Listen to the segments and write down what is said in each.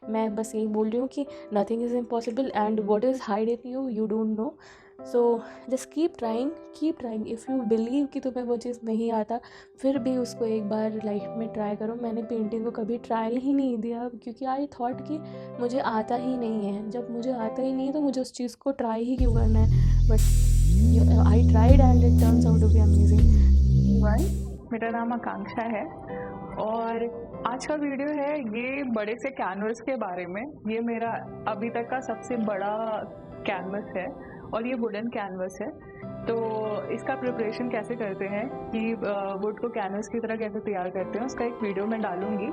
मैं बस यही बोल रही हूँ कि nothing is impossible and what is hide in you you don't know. So just keep trying if you believe कि तुम्हें वो चीज़ नहीं आता, फिर भी उसको एक बार लाइफ में ट्राई करो। मैंने पेंटिंग को कभी ट्रायल ही नहीं दिया क्योंकि आई थॉट कि मुझे आता ही नहीं है। जब मुझे आता ही नहीं है तो मुझे उस चीज़ को ट्राई ही क्यों करना है। But I tried and it turns out to be amazing. मेरा नाम आकांक्षा है और आज का वीडियो है ये बड़े से कैनवस के बारे में। ये मेरा अभी तक का सबसे बड़ा कैनवस है और ये वुडन कैनवस है। तो इसका प्रिपरेशन कैसे करते हैं कि वुड को कैनवस की तरह कैसे तैयार करते हैं उसका एक वीडियो मैं डालूंगी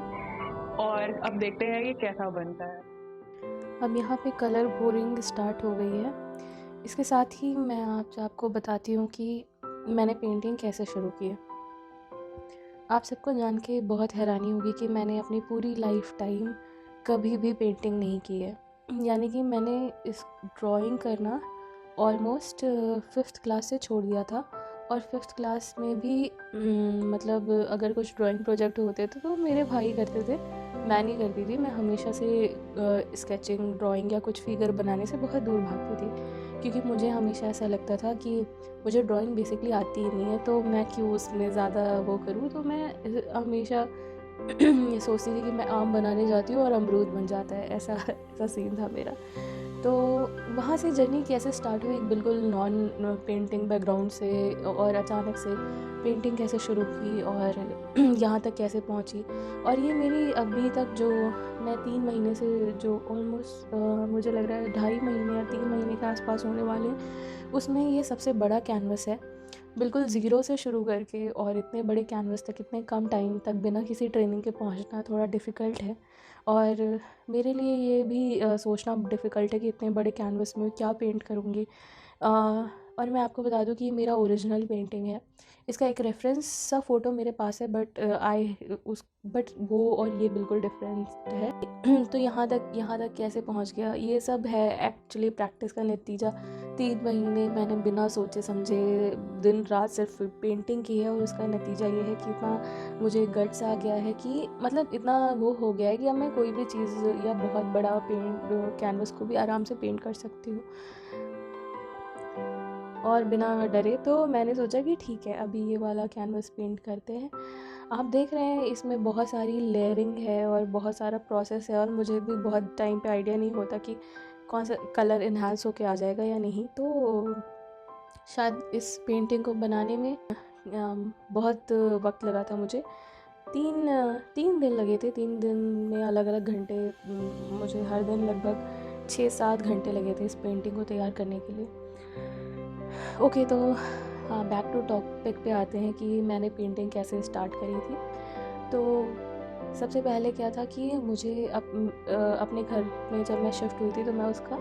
और अब देखते हैं ये कैसा बनता है। अब यहाँ पे कलर बोरिंग स्टार्ट हो गई है। इसके साथ ही मैं आपको बताती हूँ कि मैंने पेंटिंग कैसे शुरू की है। आप सबको जान के बहुत हैरानी होगी कि मैंने अपनी पूरी लाइफ टाइम कभी भी पेंटिंग नहीं की है। यानी कि मैंने इस ड्राइंग करना ऑलमोस्ट 5th क्लास से छोड़ दिया था। और 5th क्लास में भी मतलब अगर कुछ ड्राइंग प्रोजेक्ट होते थे तो मेरे भाई करते थे, मैं नहीं करती थी। मैं हमेशा से स्केचिंग, ड्राइंग या कुछ फिगर बनाने से बहुत दूर भागती थी क्योंकि मुझे हमेशा ऐसा लगता था कि मुझे ड्राइंग बेसिकली आती ही नहीं है तो मैं क्यों उसमें ज़्यादा वो करूँ। तो मैं हमेशा ये सोचती थी कि मैं आम बनाने जाती हूँ और अमरूद बन जाता है, ऐसा ऐसा सीन था मेरा। तो वहाँ से जर्नी कैसे स्टार्ट हुई, बिल्कुल नॉन पेंटिंग बैकग्राउंड से, और अचानक से पेंटिंग कैसे शुरू की और यहाँ तक कैसे पहुँची। और ये मेरी अभी तक जो मैं 3 महीने से जो ऑलमोस्ट मुझे लग रहा है 2.5 महीने या 3 महीने के आसपास होने वाले हैं, उसमें ये सबसे बड़ा कैनवस है। बिल्कुल ज़ीरो से शुरू करके और इतने बड़े कैनवस तक इतने कम टाइम तक बिना किसी ट्रेनिंग के पहुंचना थोड़ा डिफ़िकल्ट है। और मेरे लिए ये भी सोचना डिफ़िकल्ट है कि इतने बड़े कैनवस में क्या पेंट करूँगी। और मैं आपको बता दूँ कि ये मेरा ओरिजिनल पेंटिंग है। इसका एक रेफरेंस सा फ़ोटो मेरे पास है बट वो और ये बिल्कुल डिफरेंट है। तो यहाँ तक कैसे पहुँच गया, ये सब है एक्चुअली प्रैक्टिस का नतीजा। 3 महीने मैंने बिना सोचे समझे दिन रात सिर्फ पेंटिंग की है और उसका नतीजा ये है कि इतना मुझे गट्स आ गया है कि मतलब इतना वो हो गया है कि अब मैं कोई भी चीज़ या बहुत बड़ा कैनवस को भी आराम से पेंट कर सकती हूँ और बिना डरे। तो मैंने सोचा कि ठीक है, अभी ये वाला कैनवस पेंट करते हैं। आप देख रहे हैं इसमें बहुत सारी लेयरिंग है और बहुत सारा प्रोसेस है और मुझे भी बहुत टाइम पे आइडिया नहीं होता कि कौन सा कलर इन्हांस होके आ जाएगा या नहीं। तो शायद इस पेंटिंग को बनाने में बहुत वक्त लगा था मुझे। 3 दिन लगे थे। 3 दिन में अलग अलग घंटे, मुझे हर दिन लगभग 6-7 घंटे लगे थे इस पेंटिंग को तैयार करने के लिए। ओके, तो हाँ, बैक टू टॉपिक पे आते हैं कि मैंने पेंटिंग कैसे स्टार्ट करी थी। तो सबसे पहले क्या था कि मुझे अपने घर में जब मैं शिफ्ट हुई थी तो मैं उसका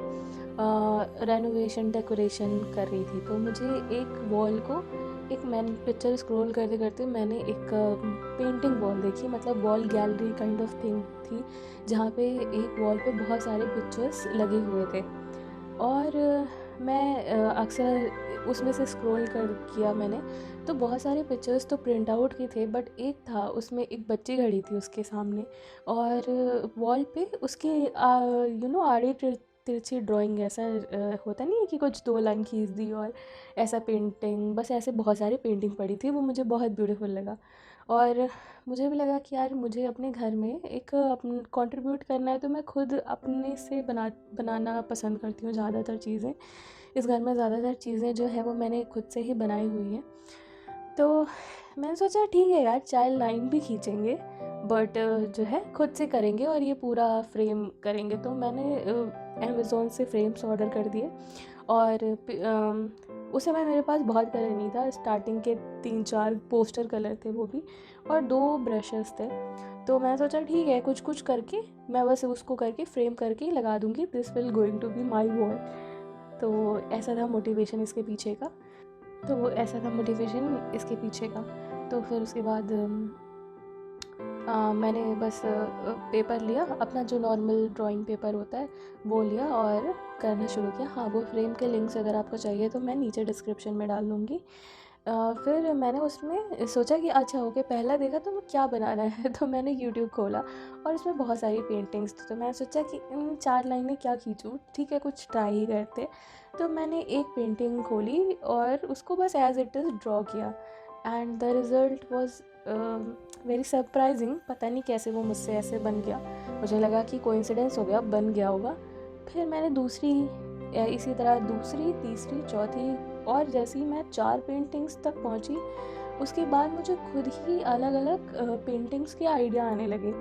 रेनोवेशन डेकोरेशन कर रही थी। तो मुझे एक वॉल को मैंने पिक्चर स्क्रॉल करते करते मैंने एक पेंटिंग वॉल देखी, मतलब wall gallery kind of thing थी जहाँ पे एक वॉल पे बहुत सारे पिक्चर्स लगे हुए थे। और मैं अक्सर उसमें से स्क्रॉल कर किया मैंने, तो बहुत सारे पिक्चर्स तो प्रिंट आउट के थे बट एक था उसमें एक बच्ची खड़ी थी उसके सामने और वॉल पे उसके आड़ी तिरछी ड्राइंग ऐसा होता नहीं है कि कुछ 2 लाइन खींच दी और ऐसा पेंटिंग, बस ऐसे बहुत सारी पेंटिंग पड़ी थी। वो मुझे बहुत ब्यूटीफुल लगा और मुझे भी लगा कि यार मुझे अपने घर में एक कंट्रीब्यूट करना है, तो मैं खुद अपने से बनाना पसंद करती हूँ ज़्यादातर चीज़ें। इस घर में ज़्यादातर चीज़ें जो है वो मैंने खुद से ही बनाई हुई हैं। तो मैंने सोचा ठीक है यार, चाइल्ड लाइन भी खींचेंगे बट जो है खुद से करेंगे और ये पूरा फ्रेम करेंगे। तो मैंने अमेज़ोन से फ्रेम्स ऑर्डर कर दिए और उस समय मेरे पास बहुत कलर नहीं था। स्टार्टिंग के 3-4 पोस्टर कलर थे वो भी, और 2 ब्रशेस थे। तो मैं सोचा ठीक है, कुछ कुछ करके मैं बस उसको करके फ्रेम करके लगा दूँगी, this will going to be my wall. तो ऐसा था मोटिवेशन इसके पीछे का। तो फिर उसके बाद मैंने बस पेपर लिया, अपना जो नॉर्मल ड्राइंग पेपर होता है वो लिया और करना शुरू किया। हाँ, वो फ्रेम के लिंक्स अगर आपको चाहिए तो मैं नीचे डिस्क्रिप्शन में डाल दूँगी। फिर मैंने उसमें सोचा कि अच्छा ओके, पहला देखा तो क्या बनाना है तो मैंने यूट्यूब खोला और उसमें बहुत सारी पेंटिंग्स थी। तो मैंने सोचा कि इन 4 लाइनें क्या खींचूँ, ठीक है कुछ ट्राई ही करते। तो मैंने एक पेंटिंग खोली और उसको बस एज इट इज़ ड्रॉ किया and the result was very surprising. पता नहीं कैसे वो मुझसे ऐसे बन गया, मुझे लगा कि कोइंसिडेंस हो गया, बन गया होगा। फिर मैंने इसी तरह दूसरी, तीसरी, चौथी, और जैसे ही मैं 4 पेंटिंग्स तक पहुंची, उसके बाद मुझे खुद ही अलग अलग पेंटिंग्स के आइडिया आने लगे।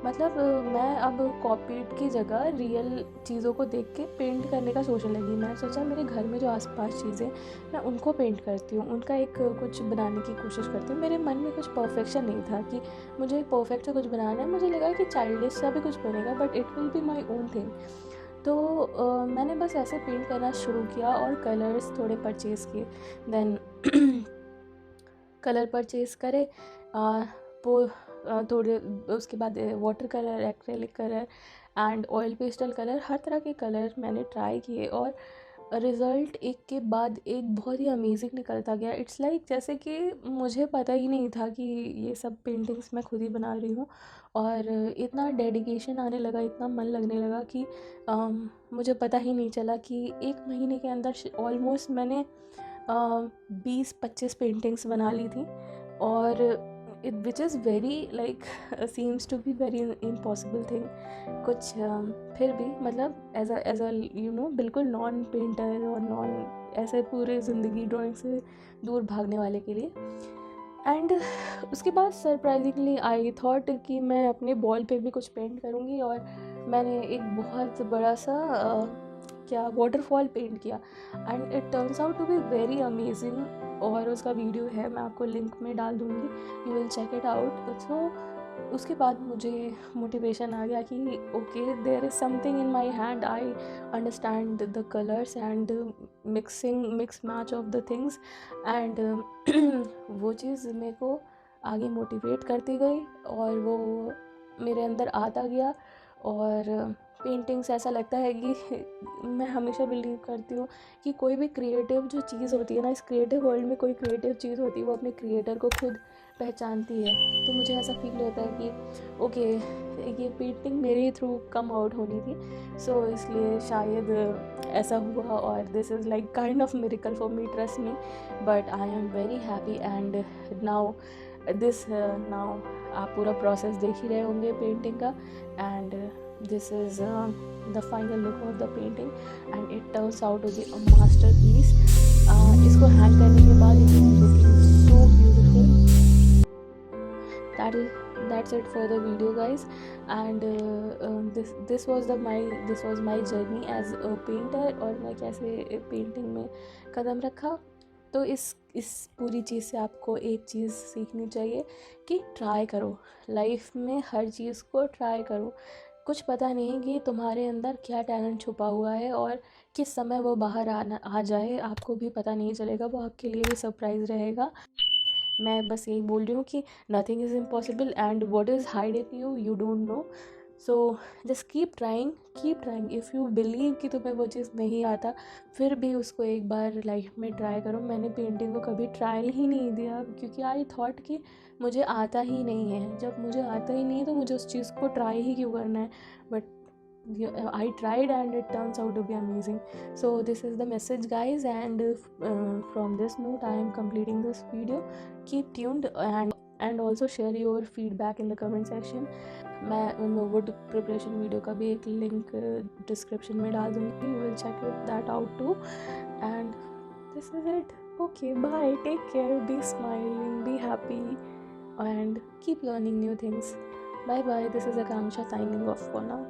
मतलब मैं अब कॉपीड की जगह रियल चीज़ों को देख के पेंट करने का सोचने लगी। मैं सोचा मेरे घर में जो आसपास चीज़ें, मैं उनको पेंट करती हूँ, उनका एक कुछ बनाने की कोशिश करती हूँ। मेरे मन में कुछ परफेक्शन नहीं था कि मुझे परफेक्ट से कुछ बनाना है। मुझे लगा कि चाइल्डिश सा भी कुछ बनेगा, but it will be my own thing. तो मैंने बस ऐसे पेंट करना शुरू किया और कलर्स थोड़े परचेज़ किए। देन कलर परचेज़ करे, वो थोड़े उसके बाद water colour, acrylic colour and oil pastel colour, हर तरह के कलर मैंने ट्राई किए और रिज़ल्ट एक के बाद एक बहुत ही अमेजिंग निकलता गया। इट्स लाइक जैसे कि मुझे पता ही नहीं था कि ये सब पेंटिंग्स मैं खुद ही बना रही हूँ, और इतना डेडिकेशन आने लगा, इतना मन लगने लगा कि मुझे पता ही नहीं चला कि 1 महीने के अंदर ऑलमोस्ट मैंने 20-25 पेंटिंग्स बना ली थी। और which is very like seems to be very impossible thing. कुछ फिर भी मतलब एज अ बिल्कुल नॉन पेंटर और नॉन ऐसे पूरे ज़िंदगी ड्राइंग से दूर भागने वाले के लिए। एंड उसके बाद सरप्राइजिंगली आई थॉट कि मैं अपने बॉल पे भी कुछ पेंट करूँगी, और मैंने एक बहुत बड़ा सा क्या वाटरफॉल पेंट किया and it turns out to be very amazing. और उसका वीडियो है, मैं आपको लिंक में डाल दूँगी, you will check it out. So उसके बाद मुझे मोटिवेशन आ गया कि okay, there is something in my hand, I understand the colours and mix match of the things. And वो चीज़ मेरे को आगे मोटिवेट करती गई और वो मेरे अंदर आता गया। और पेंटिंग्स ऐसा लगता है कि मैं हमेशा बिलीव करती हूँ कि कोई भी क्रिएटिव जो चीज़ होती है ना, इस क्रिएटिव वर्ल्ड में कोई क्रिएटिव चीज़ होती है वो अपने क्रिएटर को खुद पहचानती है। तो मुझे ऐसा फील होता है कि ओके, ये पेंटिंग मेरे थ्रू कम आउट होनी थी, सो इसलिए शायद ऐसा हुआ। और this is like kind of miracle for me, trust me, but I am very happy. And now now आप पूरा प्रोसेस देख ही रहे होंगे पेंटिंग का। And this is the final look of the painting and it turns out to be a masterpiece. इसको hang करने के बाद it is looking so beautiful. That's it for the video, guys. And this was my journey as a painter, और मैं कैसे painting में कदम रखा। तो इस पूरी चीज़ से आपको एक चीज़ सीखनी चाहिए कि ट्राई करो, लाइफ में हर चीज़ को ट्राई करो। कुछ पता नहीं कि तुम्हारे अंदर क्या टैलेंट छुपा हुआ है और किस समय वो बाहर आ जाए, आपको भी पता नहीं चलेगा, वो आपके लिए भी सरप्राइज़ रहेगा। मैं बस यही बोल रही हूँ कि nothing is impossible and what is hide in you don't know. So just keep trying if you believe कि तुम्हें वो चीज़ नहीं आता, फिर भी उसको एक बार लाइफ में ट्राई करो। मैंने पेंटिंग को कभी ट्रायल ही नहीं दिया क्योंकि आई थॉट कि मुझे आता ही नहीं है। जब मुझे आता ही नहीं है तो मुझे उस चीज़ को ट्राई ही क्यों करना है। But I tried and it turns out to be amazing. So this is the message, guys, and from this note I am completing this video. Keep tuned and also share your feedback in the comment section. मैं would preparation video का भी एक link description में डाल दूँगी, you will check that out too. And this is it. Okay, bye, take care, be smiling, be happy, and keep learning new things. Bye bye, this is Akanksha signing off for now.